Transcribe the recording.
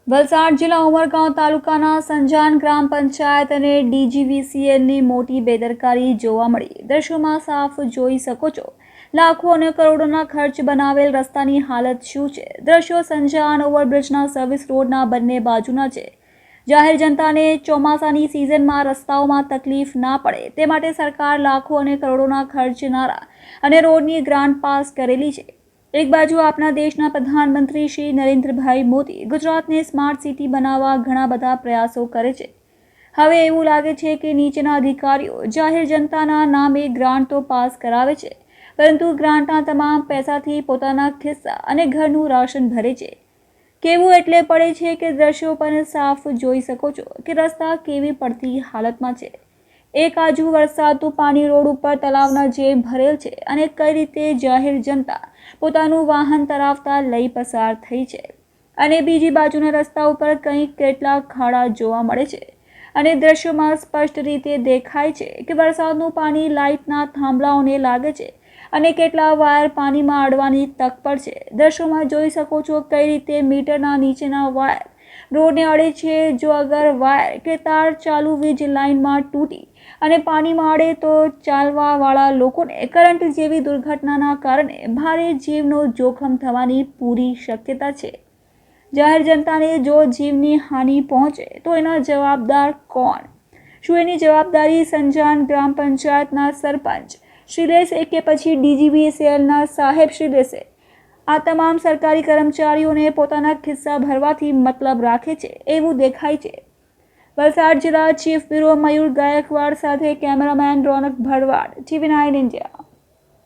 વલસાડ જિલ્લા ઉમરગાંવ તાલુકાના સંજાન ગ્રામ પંચાયત અને ડીજીવીસીએલની મોટી બેદરકારી જોવા મળી। દ્રશ્યોમાં સાફ જોઈ શકો છો, લાખો અને કરોડોના ખર્ચ બનાવેલ રસ્તાની હાલત શું છે। દ્રશ્યો સંજાન ઓવરબ્રિજના સર્વિસ રોડના બંને બાજુના છે। જાહેર જનતાને ચોમાસાની સિઝનમાં રસ્તાઓમાં તકલીફ ના પડે તે માટે સરકાર લાખો અને કરોડોના ખર્ચનારા અને રોડની ગ્રાન્ટ પાસ કરેલી છે। એક બાજુ આપણા દેશના પ્રધાનમંત્રી શ્રી નરેન્દ્રભાઈ મોદી ગુજરાતને સ્માર્ટ સિટી બનાવવા ઘણા બધા પ્રયાસો કરે છે। હવે એવું લાગે છે કે નીચેના અધિકારીઓ જાહેર જનતાના નામે ગ્રાન્ટ તો પાસ કરાવે છે, પરંતુ ગ્રાન્ટના તમામ પૈસાથી પોતાના ખિસ્સા અને ઘરનું રાશન ભરે છે। કેવું એટલે પડે છે કે દ્રશ્યો પર સાફ જોઈ શકો છો કે રસ્તા કેવી પડતી હાલતમાં છે। એક બાજુ વરસાદનું પાણી રોડ ઉપર તળાવના જેમ ભરેલ છે અને કઈ રીતે જાહેર જનતા પોતાનું વાહન તરાવતા લઈ પસાર થઈ છે, અને બીજી બાજુના રસ્તા ઉપર કંઈક કેટલાક ખાડા જોવા મળે છે અને દ્રશ્યોમાં સ્પષ્ટ રીતે દેખાય છે કે વરસાદનું પાણી લાઇટના થાંભલાઓને લાગે છે અને કેટલા વાયર પાણીમાં અડવાની તક પર છે। દ્રશ્યોમાં જોઈ શકો છો કઈ રીતે મીટરના નીચેના વાયર રોડને અડે છે। જો અગર વાયર કે તાર ચાલુ વીજ લાઇનમાં તૂટી અને પાણીમાં અડે તો ચાલવાવાળા લોકોને કરંટ જેવી દુર્ઘટનાના કારણે ભારે જીવનો જોખમ થવાની પૂરી શક્યતા છે। જાહેર જનતાને જો જીવની હાનિ પહોંચે તો એના જવાબદાર કોણ? શું એની જવાબદારી સંજાન ગ્રામ પંચાયતના સરપંચ શ્રી લેશે કે પછી ડીજીવીસીએલના સાહેબ શ્રી લેશે? આ તમામ સરકારી કર્મચારીઓને પોતાના ખિસ્સા ભરવાથી મતલબ રાખે છે એવું દેખાય છે। વલસાડ જિલ્લા ચીફ બ્યુરો મયુર ગાયકવાડ સાથે કેમેરામેન રોનક ભરવાડ, TV9 ઇન્ડિયા।